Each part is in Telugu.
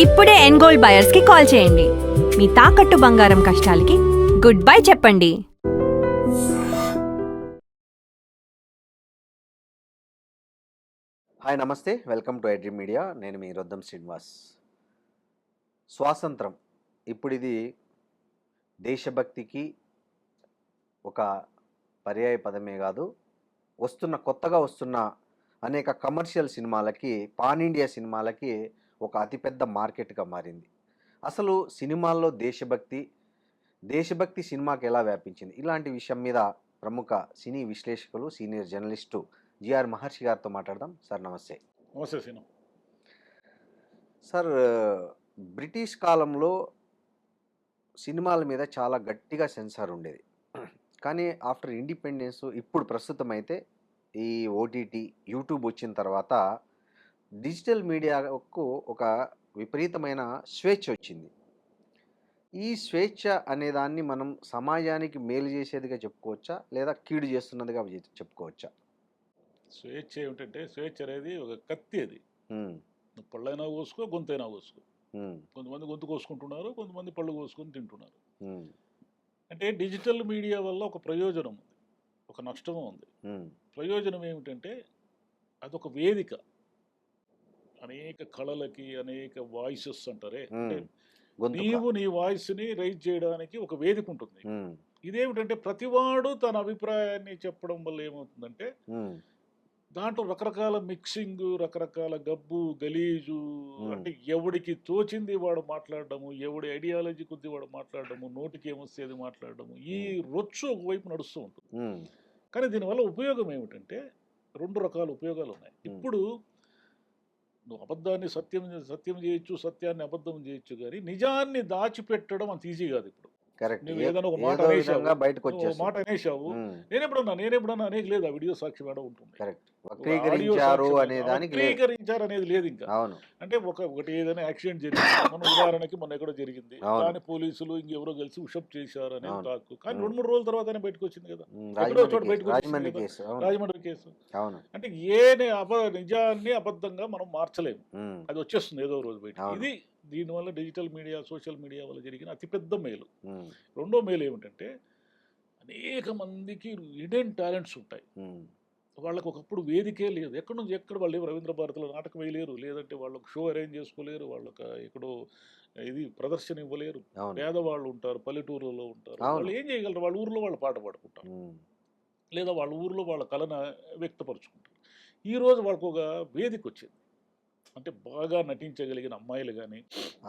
ఇప్పుడే ఎన్గోల్డ్ బయర్స్ కి కాల్ చేయండి. మీ తాకట్టు బంగారం కష్టాలకి గుడ్ బై చెప్పండి. హాయ్ నమస్తే, వెల్కమ్ టు ఐడ్రీమ్ మీడియా. నేను మీ రొద్దం శ్రీనివాస్. స్వాతంత్రం ఇప్పుడు ఇది దేశభక్తికి ఒక పర్యాయ పదమే కాదు, కొత్తగా వస్తున్న అనేక కమర్షియల్ సినిమాలకి, పాన్ ఇండియా సినిమాలకి ఒక అతిపెద్ద మార్కెట్గా మారింది. అసలు సినిమాల్లో దేశభక్తి సినిమాకి ఎలా వ్యాపించింది, ఇలాంటి విషయం మీద ప్రముఖ సినీ విశ్లేషకులు, సీనియర్ జర్నలిస్టు జిఆర్ మహర్షి గారితో మాట్లాడదాం. సార్ నమస్తే. నమస్తే సీను. సార్, బ్రిటిష్ కాలంలో సినిమాల మీద చాలా గట్టిగా సెన్సార్ ఉండేది. కానీ ఆఫ్టర్ ఇండిపెండెన్స్, ఇప్పుడు ప్రస్తుతం అయితే ఈ ఓటీటీ, యూట్యూబ్ వచ్చిన తర్వాత డిజిటల్ మీడియాకు ఒక విపరీతమైన స్వేచ్ఛ వచ్చింది. ఈ స్వేచ్ఛ అనేదాన్ని మనం సమాజానికి మేలు చేసేదిగా చెప్పుకోవచ్చా, లేదా కీడు చేస్తున్నదిగా చెప్పుకోవచ్చా? స్వేచ్ఛ ఏమిటంటే, స్వేచ్ఛ అనేది ఒక కత్తి. అది ఉమ్, నువ్వు పళ్ళైనా కోసుకో, గొంతైనా కోసుకో. ఉమ్, కొంతమంది గొంతు కోసుకుంటున్నారు, కొంతమంది పళ్ళు కోసుకొని తింటున్నారు. ఉమ్, అంటే డిజిటల్ మీడియా వల్ల ఒక ప్రయోజనం ఉంది, ఒక నష్టం ఉంది. ఉమ్, ప్రయోజనం ఏమిటంటే, అదొక వేదిక. అనేక కళలకి, అనేక వాయిసెస్ అంటారే, అంటే గొంతుక. నీవు నీ వాయిస్ని రైజ్ చేయడానికి ఒక వేదిక ఉంటుంది. ఉమ్, ఇదేమిటంటే, ప్రతివాడు తన అభిప్రాయాన్ని చెప్పడం వల్ల ఏమవుతుందంటే, ఉమ్, దాంట్లో రకరకాల మిక్సింగ్, రకరకాల గబ్బు గలీజు, అంటే ఎవడికి తోచింది వాడు మాట్లాడడము, ఎవడి ఐడియాలజీ కొద్ది వాడు మాట్లాడడము, నోటికి ఏమొస్తేది మాట్లాడడము, ఈ రొచ్చు ఒకవైపు నడుస్తూ ఉంటుంది. ఉమ్, కానీ దీనివల్ల ఉపయోగం ఏమిటంటే, రెండు రకాల ఉపయోగాలు ఉన్నాయి. ఇప్పుడు నువ్వు అబద్ధాన్ని సత్యం చేయొచ్చు, సత్యాన్ని అబద్ధం చేయొచ్చు, కానీ నిజాన్ని దాచిపెట్టడం అంత ఈజీ కాదు. ఇప్పుడు కరెక్ట్. నువ్వు ఏదైనా ఒక మాట అనేసావు, నేనెప్పుడన్నా అనేక లేదు, ఆ వీడియో సాక్షి మేడం ఉంటుంది. వక్రీకరించారు అనేది లేదు ఇంకా. అవును. అంటే ఒకటి ఏదైనా యాక్సిడెంట్ జరిగింది, మన ఉదాహరణకి మొన్న ఎక్కడో జరిగింది, దాని పోలీసులు ఇంకెవరో కలిసి ఉషప్ చేశారు అనేది టాక్. కానీ 2-3 రోజుల తర్వాత బయటకు వచ్చింది కదా, ఎక్కడో చోట బయటకు వచ్చింది కదా, రాజమండ్రి కేసు. అంటే నిజాన్ని అబద్ధంగా మనం మార్చలేము, అది వచ్చేస్తుంది ఏదో రోజు బయట. ఇది దీనివల్ల డిజిటల్ మీడియా, సోషల్ మీడియా వల్ల జరిగిన అతిపెద్ద మేలు. రెండో మేలు ఏమిటంటే, అనేక మందికి హిడెన్ టాలెంట్స్ ఉంటాయి. వాళ్ళకు ఒకప్పుడు వేదికే లేదు, ఎక్కడ వాళ్ళు రవీంద్ర భారతిలో నాటకం వేయలేరు, లేదంటే వాళ్ళకు షో అరేంజ్ చేసుకోలేరు, వాళ్ళకి ఎక్కడో ఇది ప్రదర్శన ఇవ్వలేరు. పేదవాళ్ళు ఉంటారు, పల్లెటూరులో ఉంటారు, వాళ్ళు ఏం చేయగలరు, వాళ్ళ ఊర్లో వాళ్ళు పాట పాడుకుంటారు, లేదా వాళ్ళ ఊర్లో వాళ్ళ కళను వ్యక్తపరుచుకుంటారు. ఈరోజు వాళ్ళకు ఒక వేదిక వచ్చింది. అంటే బాగా నటించగలిగిన అమ్మాయిలు కానీ,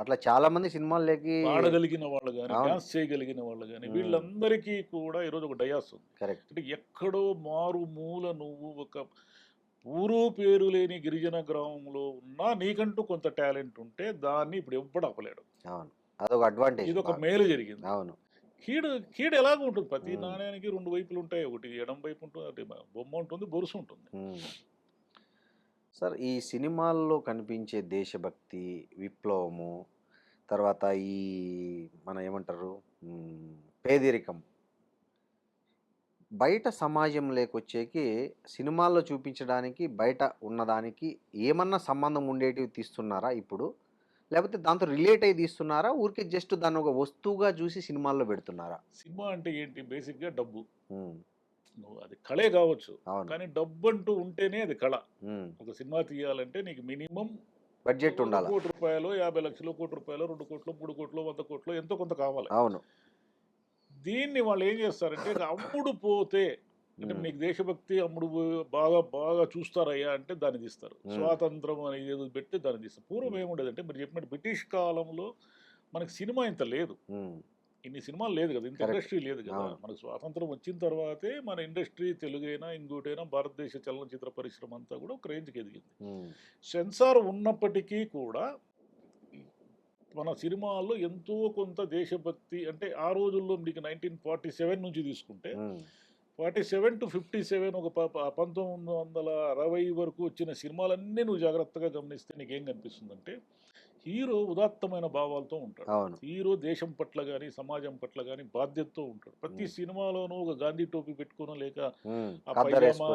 అట్లా చాలా మంది సినిమాల్లోకి పాడగలిగిన వాళ్ళు కానీ, డాన్స్ చేయగలిగిన వాళ్ళు కానీ, వీళ్ళందరికీ కూడా ఈరోజు ఒక డయాస్ ఉంది. అంటే ఎక్కడో మారు మూల నువ్వు ఒక ఊరు పేరు లేని గిరిజన గ్రామంలో ఉన్నా నీకంటూ కొంత టాలెంట్ ఉంటే దాన్ని ఇప్పుడు ఎవ్వడు ఆపలేడు. అదొక అడ్వాంటేజ్, ఇది ఒక మేలు జరిగింది. అవును. కీడు ఎలాగ ఉంటుంది, ప్రతి నాణ్యానికి రెండు వైపులు ఉంటాయి. ఒకటి ఎడం వైపు ఉంటుంది, అంటే బొమ్మ ఉంటుంది, బొరుసు ఉంటుంది. సార్, ఈ సినిమాల్లో కనిపించే దేశభక్తి, విప్లవము, తర్వాత ఈ మన ఏమంటారు పేదరికం, బయట సమాజంలోకి వచ్చేకి సినిమాల్లో చూపించడానికి బయట ఉన్నదానికి ఏమన్నా సంబంధం ఉండేటివి తీస్తున్నారా ఇప్పుడు, లేకపోతే దాంతో రిలేట్ అయ్యి తీస్తున్నారా, ఊరికే జస్ట్ దాన్ని ఒక వస్తువుగా చూసి సినిమాల్లో పెడుతున్నారా? సినిమా అంటే ఏంటి, బేసిక్గా డబ్బు. నువ్వు అది కళే కావచ్చు, కానీ డబ్బు అంటూ ఉంటేనే అది కళ. ఒక సినిమా తీయాలంటే నీకు మినిమం బడ్జెట్ ఉండాలి. 1 కోటి రూపాయలు, 50 లక్షలు, 1 కోటి రూపాయలు, 2 కోట్లు, 3 కోట్లు, 100 కోట్లు, ఎంతో కొంత కావాలి. అవును. దీన్ని వాళ్ళు ఏం చేస్తారంటే, అమ్ముడు పోతే, అంటే నీకు దేశభక్తి అమ్ముడు బాగా బాగా చూస్తారయ్యా అంటే దాన్ని తీస్తారు. స్వాతంత్రం అనేది ఏదో పెట్టి దాన్ని తీస్తారు. పూర్వం ఏముండేదంటే, మీరు చెప్పినట్టు బ్రిటిష్ కాలంలో మనకి సినిమా ఇంత లేదు, ఇన్ని సినిమాలు లేదు కదా, ఇంత ఇండస్ట్రీ లేదు కదా. మనకు స్వాతంత్రం వచ్చిన తర్వాతే మన ఇండస్ట్రీ, తెలుగైనా ఇంకోటైనా, భారతదేశ చలనచిత్ర పరిశ్రమ అంతా కూడా ఒక రేంజ్కి ఎదిగింది. సెన్సార్ ఉన్నప్పటికీ కూడా మన సినిమాల్లో ఎంతో కొంత దేశభక్తి, అంటే ఆ రోజుల్లో మీకు 1947 నుంచి తీసుకుంటే 47 to 57, ఒక 1960 వరకు వచ్చిన సినిమాలన్నీ నువ్వు జాగ్రత్తగా గమనిస్తే నీకేం కనిపిస్తుందంటే, హీరో ఉదాత్తమైన భావాలతో ఉంటాడు. అవును. హీరో దేశం పట్ల కానీ సమాజం పట్ల కానీ బాధ్యతతో ఉంటాడు. ప్రతి సినిమాలోనూ ఒక గాంధీ టోపీ పెట్టుకోనో లేక ఆ పైజామా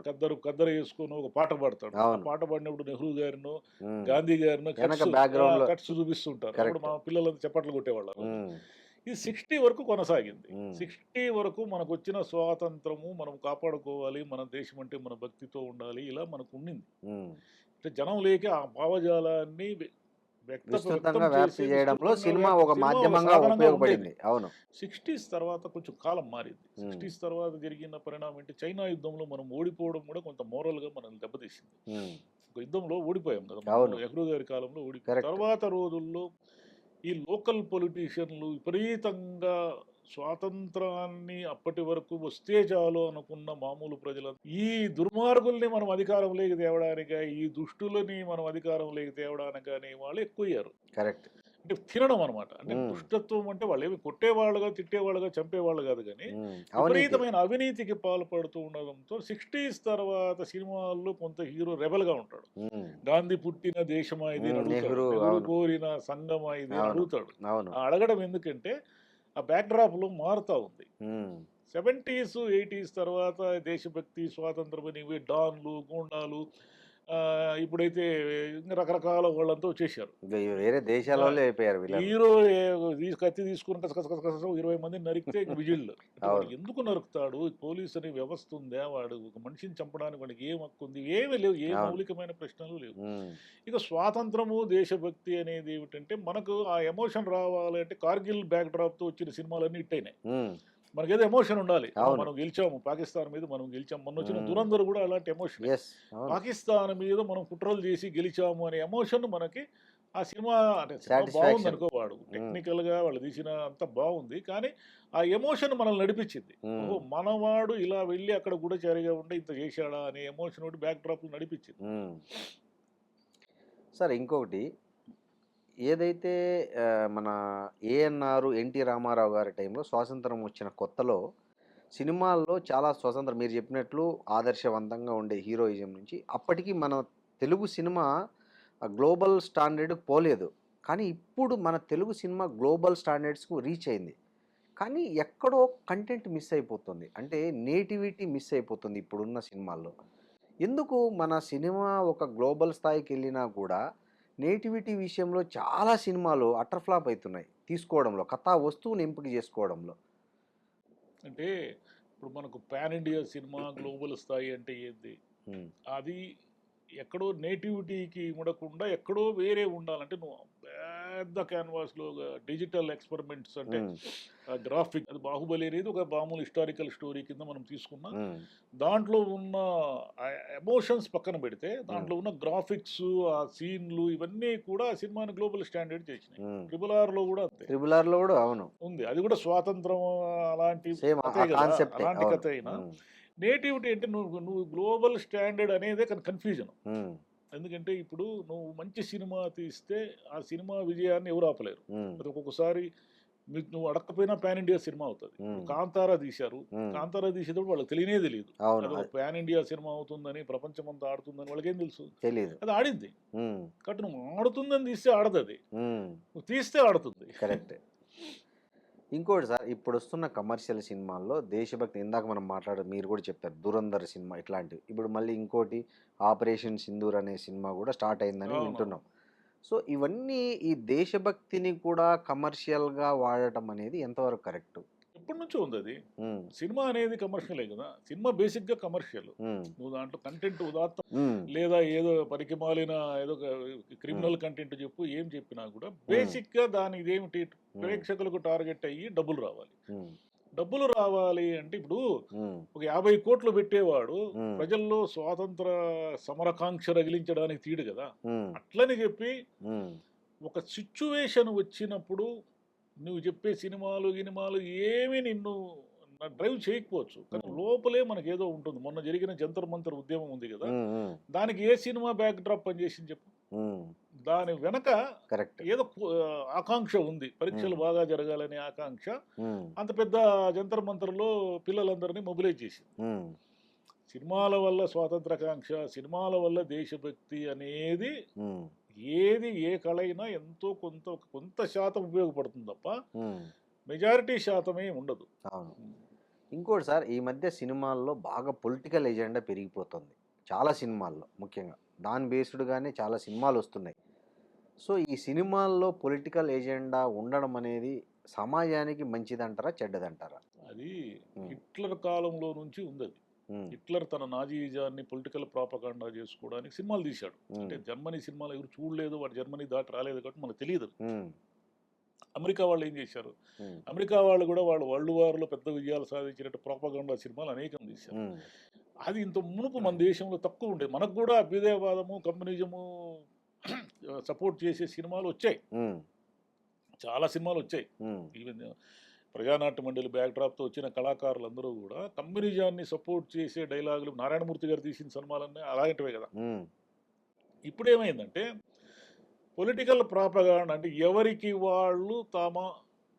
కద్దరు వేసుకొని ఒక పాట పాడతాడు. ఆ పాట పాడినప్పుడు నెహ్రూ గారినో గాంధీ గారినో కట్స్ చూపిస్తుంటారు. అప్పుడు మా పిల్లలంతా చప్పట్లు కొట్టేవాళ్ళు. ఇది 60 వరకు కొనసాగింది. 60 వరకు మనకు వచ్చిన స్వాతంత్రము మనం కాపాడుకోవాలి, మన దేశం అంటే మన భక్తితో ఉండాలి, ఇలా మనకు ఉండింది. అంటే జనం లేక ఆ భావజాలాన్ని విస్తృతంగా వ్యాప్తి చేయడంలో సినిమా ఒక మాధ్యమంగా ఉపయోగపడింది. అవును. 60s తర్వాత కొంచెం కాలం మారింది. 60s తర్వాత జరిగిన పరిణామం ఏంటి, చైనా యుద్ధంలో మనం ఓడిపోవడం కూడా కొంత మోరల్ గా మనల్ని దెబ్బతీసింది. ఒక యుద్ధంలో ఓడిపోయాం కదా, నెహ్రూ గారి కాలంలో ఓడిపోయాం. తర్వాత రోజుల్లో ఈ లోకల్ పొలిటీషియన్లు విపరీతంగా స్వాతంత్రాన్ని అప్పటి వరకు వస్తే చాలు అనుకున్న మామూలు ప్రజలు ఈ దుర్మార్గుల్ని మనం అధికారంలోకి తేవడానిక, ఈ దుష్టులని మనం అధికారంలోకి తేవడానికి అనే వాళ్ళు ఎక్కువయ్యారు. కరెక్ట్. అంటే తినడం అనమాట. అంటే దుష్టత్వం అంటే వాళ్ళు ఏమి కొట్టేవాళ్ళుగా తిట్టేవాళ్ళుగా చంపేవాళ్ళు కాదు, కానీ విపరీతమైన అవినీతికి పాల్పడుతూ ఉండడంతో 60s తర్వాత సినిమాల్లో కొంత హీరో రెబల్ గా ఉంటాడు. గాంధీ పుట్టిన దేశమా ఇది అడుగుతాడు, నెహ్రూ కోరిన సంఘమా ఇది అడుగుతాడు. అడగడం ఎందుకంటే ఆ బ్యాక్ డ్రాప్ లో మారుతా ఉంది. 70s 80s తర్వాత దేశభక్తి స్వాతంత్రం అని డాన్లు గూండాలు ఇప్పుడైతే రకరకాల వాళ్ళంతా వచ్చేసారు, వేరే దేశాలలో అయిపోయారు. హీరో కత్తి తీసుకుని 20 మందిని నరికితే విజిల్లు. ఎందుకు నరుకుతాడు? పోలీసు అనే వ్యవస్థ ఉందా? వాడు ఒక మనిషిని చంపడానికి వాడికి ఏం హక్కు ఉంది? ఏమీ లేవు, ఏ మౌలికమైన ప్రశ్నలు లేవు. ఇక స్వాతంత్రము దేశభక్తి అనేది ఏమిటంటే మనకు ఆ ఎమోషన్ రావాలంటే కార్గిల్ బ్యాక్ డ్రాప్ తో వచ్చిన సినిమాలన్నీ ఇట్టయినాయి. మనకేదో ఎమోషన్ ఉండాలి. మనం గెలిచాము పాకిస్తాన్ మీద, మనం గెలిచాము. మొన్న వచ్చిన దురందరు కూడా అలాంటి ఎమోషన్. పాకిస్తాన్ మీద మనం కుట్రలు చేసి గెలిచాము అనే ఎమోషన్ మనకి ఆ సినిమా బాగుంది అనుకోవాడు. టెక్నికల్ గా వాళ్ళు తీసిన అంత బాగుంది, కానీ ఆ ఎమోషన్ మనల్ని నడిపించింది. మనవాడు ఇలా వెళ్ళి అక్కడ కూడా చరిగా ఉండి ఇంత చేశాడా అనే ఎమోషన్ ఒకటి బ్యాక్ డ్రాప్ నడిపించింది. సరే, ఇంకొకటి ఏదైతే మన ఏఎన్ఆర్ ఎన్టీ రామారావు గారి టైంలో స్వాతంత్రం వచ్చిన కొత్తలో సినిమాల్లో చాలా స్వతంత్రం, మీరు చెప్పినట్లు ఆదర్శవంతంగా ఉండే హీరోయిజం నుంచి అప్పటికి మన తెలుగు సినిమా గ్లోబల్ స్టాండర్డ్కి పోలేదు. కానీ ఇప్పుడు మన తెలుగు సినిమా గ్లోబల్ స్టాండర్డ్స్కు రీచ్ అయింది. కానీ ఎక్కడో కంటెంట్ మిస్ అయిపోతుంది, అంటే నేటివిటీ మిస్ అయిపోతుంది ఇప్పుడున్న సినిమాల్లో. ఎందుకు మన సినిమా ఒక గ్లోబల్ స్థాయికి వెళ్ళినా కూడా నేటివిటీ విషయంలో చాలా సినిమాలు అటర్ ఫ్లాప్ అవుతున్నాయి తీసుకోవడంలో, కథా వస్తువుని ఎంపిక చేసుకోవడంలో. అంటే ఇప్పుడు మనకు పాన్ ఇండియా సినిమా గ్లోబల్ స్థాయి అంటే ఏంది? అది ఎక్కడో నేటివిటీకి ఉండకుండా ఎక్కడో వేరే ఉండాలంటే నువ్వు పెద్ద క్యాన్వాస్లో డిజిటల్ ఎక్స్పెరిమెంట్స్ అంటే గ్రాఫిక్, అది బాహుబలి అనేది ఒక మామూలు హిస్టారికల్ స్టోరీ కింద మనం తీసుకున్నా, దాంట్లో ఉన్న ఎమోషన్స్ పక్కన పెడితే దాంట్లో ఉన్న గ్రాఫిక్స్, ఆ సీన్లు ఇవన్నీ కూడా ఆ సినిమాని గ్లోబల్ స్టాండర్డ్ చేసినాయి. RRR లో కూడా అంతే. RRR లో కూడా అవును ఉంది, అది కూడా స్వాతంత్రం అలాంటి అలాంటి కథ అయినా నేటివిటీ అంటే నువ్వు గ్లోబల్ స్టాండర్డ్ అనేదే కన్ఫ్యూజన్. ఎందుకంటే ఇప్పుడు నువ్వు మంచి సినిమా తీస్తే ఆ సినిమా విజయాన్ని ఎవరు ఆపలేరు. అది ఒక్కొక్కసారి మీకు నువ్వు అడగకపోయినా పాన్ ఇండియా సినిమా అవుతుంది. కాంతారా తీశారు, కాంతారా తీసేటప్పుడు వాళ్ళకి తెలియదు, అది ఒక పాన్ ఇండియా సినిమా అవుతుందని, ప్రపంచం అంతా ఆడుతుందని వాళ్ళకేం తెలుసు? అది ఆడింది. కాబట్టి నువ్వు ఆడుతుందని తీస్తే ఆడదు, అది నువ్వు తీస్తే ఆడుతుంది. కరెక్ట్. ఇంకోటి సార్, ఇప్పుడు వస్తున్న కమర్షియల్ సినిమాల్లో దేశభక్తి, ఇందాక మనం మీరు కూడా చెప్పారు దురంధర్ సినిమా ఇట్లాంటివి. ఇప్పుడు మళ్ళీ ఇంకోటి ఆపరేషన్ సింధూర్ అనే సినిమా కూడా స్టార్ట్ అయిందని వింటున్నాం. సో ఇవన్నీ ఈ దేశభక్తిని కూడా కమర్షియల్గా వాడటం అనేది ఎంతవరకు కరెక్ట్? ఎప్పటి నుంచో ఉంది అది. సినిమా అనేది కమర్షియలే కదా, సినిమా బేసిక్ గా కమర్షియల్. నువ్వు దాంట్లో కంటెంట్ ఉదాత్తం లేదా ఏదో పనికి మాలిన ఏదో క్రిమినల్ కంటెంట్ చెప్పు, ఏం చెప్పినా కూడా బేసిక్ గా దాని ఇదేమిటి, ప్రేక్షకులకు టార్గెట్ అయ్యి డబ్బులు రావాలి. డబ్బులు రావాలి అంటే ఇప్పుడు ఒక 50 కోట్లు పెట్టేవాడు ప్రజల్లో స్వాతంత్ర సమరకాంక్ష రగిలించడానికి తీడు కదా. అట్లని చెప్పి ఒక సిచ్యువేషన్ వచ్చినప్పుడు నువ్వు చెప్పే సినిమాలు ఏమీ నిన్ను డ్రైవ్ చేయకపోవచ్చు, కానీ లోపలే మనకి ఏదో ఉంటుంది. మొన్న జరిగిన జంతర్ మంతర్ ఉద్యమం ఉంది కదా, దానికి ఏ సినిమా బ్యాక్ డ్రాప్ పనిచేసింది చెప్పు? దాని వెనక ఏదో ఆకాంక్ష ఉంది, పరీక్షలు బాగా జరగాలనే ఆకాంక్ష. అంత పెద్ద జంతర్ మంతర్లో పిల్లలందరినీ మొబిలైజ్ చేసింది. సినిమాల వల్ల స్వాతంత్రకాంక్ష, సినిమాల వల్ల దేశభక్తి అనేది ఏది ఏ కళ అయినా ఎంతో కొంత శాతం ఉపయోగపడుతుంది తప్ప ఉమ్, మెజారిటీ శాతమే ఉండదు. అవును. ఇంకోటి సార్, ఈ మధ్య సినిమాల్లో బాగా పొలిటికల్ ఎజెండా పెరిగిపోతుంది చాలా సినిమాల్లో, ముఖ్యంగా దాని బేస్డ్గానే చాలా సినిమాలు వస్తున్నాయి. సో ఈ సినిమాల్లో పొలిటికల్ ఎజెండా ఉండడం అనేది సమాజానికి మంచిదంటారా, చెడ్డదంటారా? అది ఉమ్, హిట్లర్ కాలంలో నుంచి ఉంది అది. ఉమ్, హిట్లర్ తన నాజీజాన్ని పొలిటికల్ ప్రాపగాండా చేసుకోవడానికి సినిమాలు తీశాడు. ఉమ్, అంటే జర్మనీ సినిమాలు ఎవరు చూడలేదు, వాడు జర్మనీ దాటి రాలేదు కాబట్టి మనకు తెలియదు. ఉమ్, అమెరికా వాళ్ళు ఏం చేశారు, ఉమ్, అమెరికా వాళ్ళు కూడా వాళ్ళు వరల్డ్ వార్లో పెద్ద విజయాలు సాధించినట్టు ప్రాపగాండా సినిమాలు అనేకం తీశారు. ఉమ్, అది ఇంత మునుపు మన దేశంలో తక్కువ ఉండేది. మనకు కూడా అభ్యుదయవాదము కమ్యూనిజము సపోర్ట్ చేసే సినిమాలు వచ్చాయి, ఉమ్, చాలా సినిమాలు వచ్చాయి. ఉమ్, ఈవెన్ ప్రజానాట్య మండలి బ్యాక్డ్రాప్తో వచ్చిన కళాకారులందరూ కూడా కమ్యూనిజాన్ని సపోర్ట్ చేసే డైలాగులు, నారాయణమూర్తి గారు తీసిన సినిమాలన్నీ అలాంటివే కదా. ఉమ్, ఇప్పుడు ఏమైందంటే పొలిటికల్ ప్రాపగాండా అంటే ఎవరికి వాళ్ళు తమ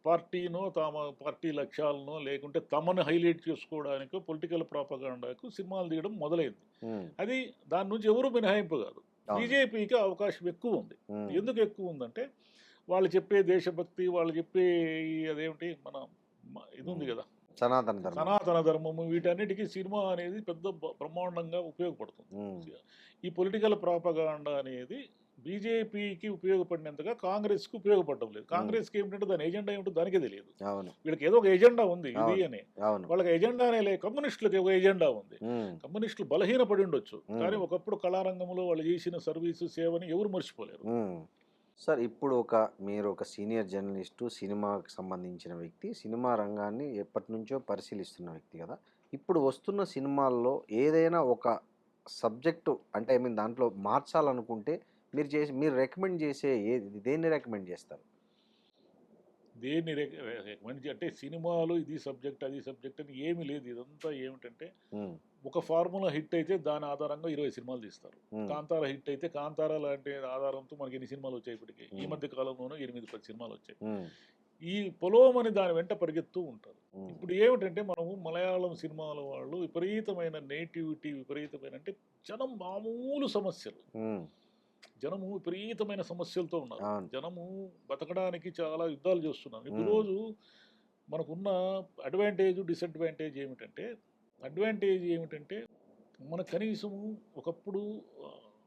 పార్టీనో తమ పార్టీ లక్ష్యాలనో లేకుంటే తమను హైలైట్ చేసుకోవడానికో పొలిటికల్ ప్రాపగాండాకు సినిమాలు తీయడం మొదలైంది. ఉమ్, అది దాని నుంచి ఎవరు మినహాయింపు కాదు. అవును. బీజేపీకి అవకాశం ఎక్కువ ఉంది. ఉమ్, ఎందుకు ఎక్కువ ఉందంటే వాళ్ళు చెప్పే దేశభక్తి, వాళ్ళు చెప్పే అదేమిటి ఇది ఉంది కదా, సనాతన ధర్మం. సనాతన ధర్మము, వీటన్నిటికీ సినిమా అనేది పెద్ద బ్రహ్మాండంగా ఉపయోగపడుతుంది. ఉమ్, ఈ పొలిటికల్ ప్రాపగాండా అనేది బీజేపీకి ఉపయోగపడినంతగా కాంగ్రెస్కి ఉపయోగపడడం లేదు. కాంగ్రెస్కి ఏమిటంటే దాని ఎజెండా ఏమిటో దానికే తెలియదు. అవును, వీళ్ళకి ఏదో ఒక ఎజెండా ఉంది ఇది అవును. అని, అవును. వాళ్ళకి ఎజెండానే లేదు. కమ్యూనిస్టులకు ఒక ఎజెండా ఉంది. ఉమ్, కమ్యూనిస్టులు బలహీనపడి ఉండొచ్చు, కానీ ఒకప్పుడు కళారంగంలో వాళ్ళు చేసిన సర్వీసు సేవని ఎవరు మర్చిపోలేరు. ఉమ్. సార్, ఇప్పుడు మీరు ఒక సీనియర్ జర్నలిస్టు, సినిమాకి సంబంధించిన వ్యక్తి, సినిమా రంగాన్ని ఎప్పటి నుంచో పరిశీలిస్తున్న వ్యక్తి కదా. ఇప్పుడు వస్తున్న సినిమాల్లో ఏదైనా ఒక సబ్జెక్టు అంటే దాంట్లో మార్చాలనుకుంటే మీరు రికమెండ్ చేసే దేన్ని రికమెండ్ చేస్తారు? దేన్ని రికమెండ్ అంటే సినిమాలు ఇది సబ్జెక్ట్ అది సబ్జెక్ట్ అని ఏమీ లేదు. ఇదంతా ఏమిటంటే ఉమ్, ఒక ఫార్ములా హిట్ అయితే దాని ఆధారంగా 20 సినిమాలు తీస్తారు. ఉమ్, కాంతార హిట్ అయితే కాంతార లాంటి ఆధారంతో మనకి ఎన్ని సినిమాలు వచ్చాయి ఇప్పటికి? ఈ మధ్య కాలంలోనూ 8-10 సినిమాలు వచ్చాయి. ఉమ్, ఈ పొలోమని దాని వెంట పరిగెత్తూ ఉంటారు. ఉమ్, ఇప్పుడు ఏమిటంటే మనము మలయాళం సినిమాల వాళ్ళు విపరీతమైన నేటివిటీ, విపరీతమైన అంటే జనం మామూలు సమస్యలు, ఉమ్, జనము విపరీతమైన సమస్యలతో ఉన్నారు. అవును. జనము బతకడానికి చాలా యుద్ధాలు చేస్తున్నారు. ఇప్పుడు ఉమ్, రోజు మనకున్న అడ్వాంటేజ్ డిసడ్వాంటేజ్ ఏమిటంటే, అడ్వాంటేజ్ ఏమిటంటే మన కనీసము ఒకప్పుడు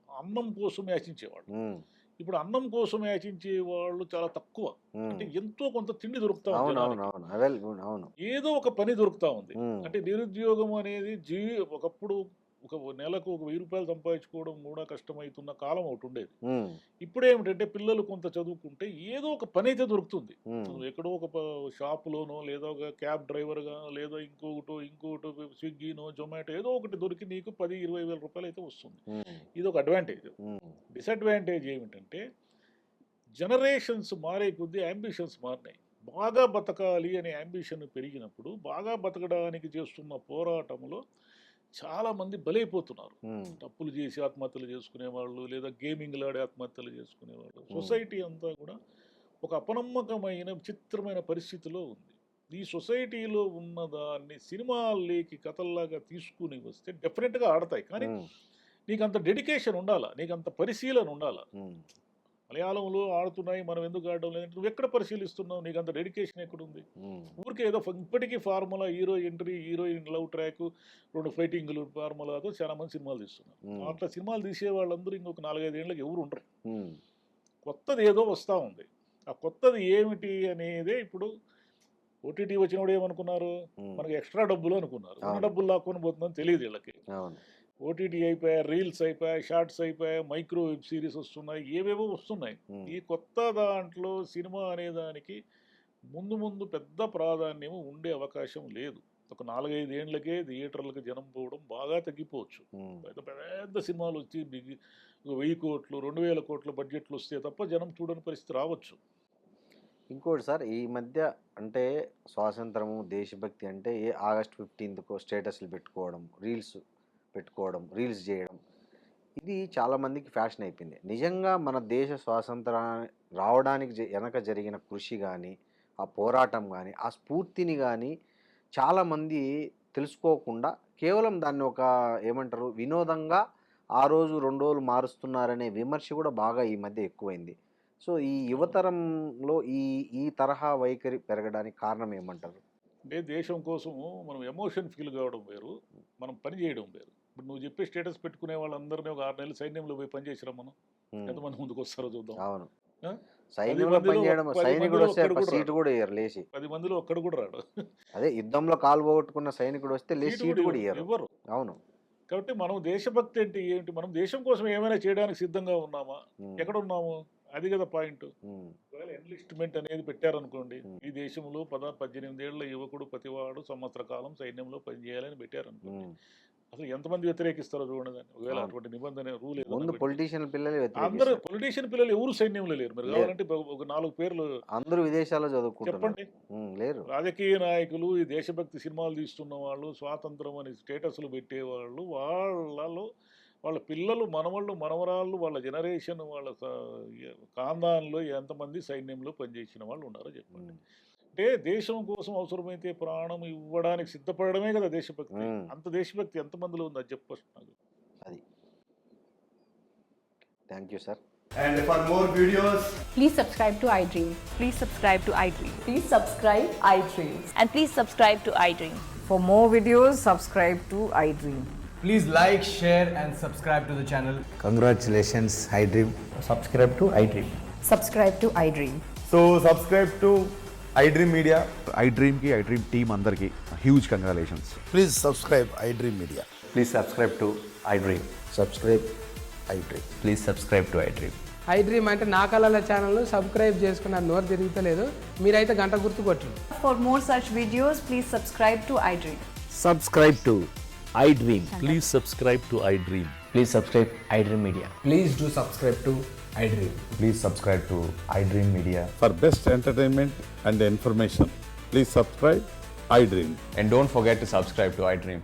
అన్నం కోసం యాచించేవాళ్ళు. ఉమ్, ఇప్పుడు అన్నం కోసం యాచించే వాళ్ళు చాలా తక్కువ. అంటే ఉమ్, ఎంతో కొంత తిండి దొరుకుతా ఉంది అవును, అవును, జనానికి. అవును, అవైలబుల్, అవును. ఏదో ఒక పని దొరుకుతా ఉంది. ఉమ్, అంటే నిరుద్యోగం అనేది ఒకప్పుడు ఒక నెలకు ఒక 1000 రూపాయలు సంపాదించుకోవడం కూడా కష్టమవుతున్న కాలం ఒకటి ఉండేది. ఉమ్, ఇప్పుడు ఏమిటంటే పిల్లలు కొంత చదువుకుంటే ఏదో ఒక పని అయితే దొరుకుతుంది. ఉమ్, నువ్వు ఎక్కడో ఒక షాపులోనో లేదా ఒక క్యాబ్ డ్రైవర్గా లేదా ఇంకోటి స్విగ్గీనో జొమాటో ఏదో ఒకటి దొరికి నీకు 10-20 వేల రూపాయలు అయితే వస్తుంది. ఉమ్, ఇది ఒక అడ్వాంటేజ్. ఉమ్, డిసడ్వాంటేజ్ ఏమిటంటే జనరేషన్స్ మారే కొద్దీ అంబిషన్స్ మారినాయి. బాగా బతకాలి అనే అంబిషన్ పెరిగినప్పుడు బాగా బతకడానికి చేస్తున్న పోరాటంలో చాలామంది బలైపోతున్నారు. ఉమ్, తప్పులు చేసి ఆత్మహత్యలు చేసుకునేవాళ్ళు లేదా గేమింగ్లు ఆడి ఆత్మహత్యలు చేసుకునేవాళ్ళు. సొసైటీ అంతా కూడా ఒక అపనమ్మకమైన విచిత్రమైన పరిస్థితిలో ఉంది. ఈ సొసైటీలో ఉన్నదాన్ని సినిమాల్లోకి కథల్లాగా తీసుకుని వస్తే డెఫినెట్గా ఆడతాయి. కానీ ఉమ్, నీకు అంత డెడికేషన్ ఉండాలా, నీకు అంత పరిశీలన ఉండాలా. ఉమ్, మలయాళంలో ఆడుతున్నాయి, మనం ఎందుకు ఆడడం లేదంటే నువ్వు ఎక్కడ పరిశీలిస్తున్నావు? నీకు అంత డెడికేషన్ ఎక్కడుంది? ఉమ్, ఊరికే ఏదో ఇప్పటికీ formula, hero entry, heroine love track, 2 ఫైటింగ్లు ఫార్ములాతో చాలా మంది సినిమాలు తీస్తున్నారు. అట్లా సినిమాలు తీసే వాళ్ళందరూ ఇంకొక 4-5 ఏళ్ళకి ఎవరు ఉండరు. ఉమ్, కొత్తది ఏదో వస్తూ ఉంది. ఆ కొత్తది ఏమిటి అనేదే ఇప్పుడు ఓటీటీ వచ్చినప్పుడు ఏమనుకున్నారు? ఉమ్, మనకి ఎక్స్ట్రా డబ్బులు అనుకున్నారు. ఉన్న అవును. డబ్బులు లాక్కొని పోతుందని తెలియదు వీళ్ళకి. అవును. ఓటీటీ అయిపోయాయి, రీల్స్ అయిపోయాయి, షార్ట్స్ అయిపోయాయి, మైక్రో వెబ్ సిరీస్ వస్తున్నాయి, ఏవేవో వస్తున్నాయి. ఉమ్, ఈ కొత్త దాంట్లో సినిమా అనేదానికి ముందు పెద్ద ప్రాధాన్యం ఉండే అవకాశం లేదు. ఒక 4-5 ఏళ్ళకే థియేటర్లకు జనం పోవడం బాగా తగ్గిపోవచ్చు. ఉమ్, పెద్ద పెద్ద సినిమాలు వచ్చి 1000 కోట్లు 2000 కోట్ల బడ్జెట్లు వస్తే తప్ప జనం చూడని పరిస్థితి రావచ్చు. ఇంకోటి సార్, ఈ మధ్య అంటే స్వాతంత్రము, దేశభక్తి అంటే ఆగస్ట్ 15కు స్టేటస్లు పెట్టుకోవడం, రీల్స్ చేయడం, ఇది చాలామందికి ఫ్యాషన్ అయిపోయింది. నిజంగా మన దేశ స్వాతంత్రం రావడానికి వెనక జరిగిన కృషి కానీ, ఆ పోరాటం కానీ, ఆ స్ఫూర్తిని కానీ చాలామంది తెలుసుకోకుండా కేవలం దాన్ని ఒక వినోదంగా ఆ రోజు 2 రోజులు మారుస్తున్నారనే విమర్శ కూడా బాగా ఈ మధ్య ఎక్కువైంది. సో, ఈ యువతరంలో ఈ తరహా వైఖరి పెరగడానికి కారణం ఏమంటారు? అంటే దేశం కోసము మనం ఎమోషన్ ఫీల్ కావడం వేరు, మనం పని చేయడం వేరు. ఇప్పుడు నువ్వు చెప్పే స్టేటస్ పెట్టుకునే వాళ్ళందరినీ ఒక 6 నెలలు సైన్యంలో పోయి పనిచేసినాం మనం. ఎంతమంది ముందుకు వస్తారో చూద్దాం. అవును. ఆ? సైన్యంలో పనిచేయడం, 10 సైనికుడు మందిలో వస్తే ఒక్కడు కూడా సీటు రాడు. కూడా ఇయ్యరు లేచి. 10 మందిలో ఒక్కడు కూడా రాడు. అదే యుద్ధంలో కాలు పోగొట్టుకున్న సైనికుడు వస్తే లేచి సీటు కూడా ఇయ్యరు. ఇవ్వరు. అవును. కాబట్టి మనం దేశభక్తి అంటే ఏంటి? మనం దేశం కోసం ఏమైనా చేయడానికి సిద్ధంగా ఉన్నామా? ఎక్కడ ఉన్నాము? అది కదా పాయింట్. ఒకవేళ ఎన్లిస్ట్మెంట్ అనేది పెట్టారనుకోండి, ఈ దేశంలో 18 ఏళ్ల యువకుడు ప్రతివాడు సంవత్సర కాలం సైన్యంలో పనిచేయాలని పెట్టారనుకోండి, అసలు ఎంతమంది వ్యతిరేకిస్తారో చూడండి దాన్ని. ఒకవేళ అటువంటి నిబంధన రూల్ ముందు పొలిటీషియన్ పిల్లలే అందరూ పొలిటీషియన్ పిల్లలు ఎవరు సైన్యంలో లేరు. మీరు కావాలంటే ఒక 4 పేర్లు అందరూ విదేశాల్లో చదువుకుంటారు. చెప్పండి. లేరు. రాజకీయ నాయకులు, ఈ దేశభక్తి సినిమాలు తీస్తున్న వాళ్ళు, స్వాతంత్రం అని స్టేటస్లు పెట్టేవాళ్ళు, వాళ్ళ పిల్లలు, మనవళ్ళు, మనవరాళ్ళు, వాళ్ళ జనరేషన్, వాళ్ళ ఖాందాన్లో ఎంతమంది సైన్యంలో పనిచేసిన వాళ్ళు ఉన్నారో చెప్పండి. అంటే దేశం కోసం అవసరమైతే ప్రాణం ఇవ్వడానికి సిద్ధపడమే కదా దేశభక్తి. అంత దేశభక్తి ఎంతమందిలో ఉంది అది చెప్పు నాకు. అది. Thank you sir. And for more videos, Please subscribe to iDream. Please subscribe to iDream. Please subscribe iDream. And please subscribe to iDream. For more videos, subscribe to iDream. please like, share, and subscribe to the channel. Congratulations, iDream. Subscribe to iDream. Subscribe to iDream. So, subscribe to iDream Media. iDream ki iDream team andarki huge congratulations. Please subscribe iDream Media. Please subscribe to iDream. Subscribe iDream. Please subscribe to iDream. iDream అంటే నా కళల ఛానల్ సబ్స్క్రైబ్ చేసుకున్న నోరు తిరుగుతలేదు, మీరైతే గంట గుర్తు కొట్టండి. For more such videos, please subscribe to iDream. Subscribe to iDream. Please subscribe to iDream. Please subscribe iDream Media. Please do subscribe to iDream. Please subscribe to iDream Media. For best entertainment and information, please subscribe iDream. And don't forget to subscribe to iDream.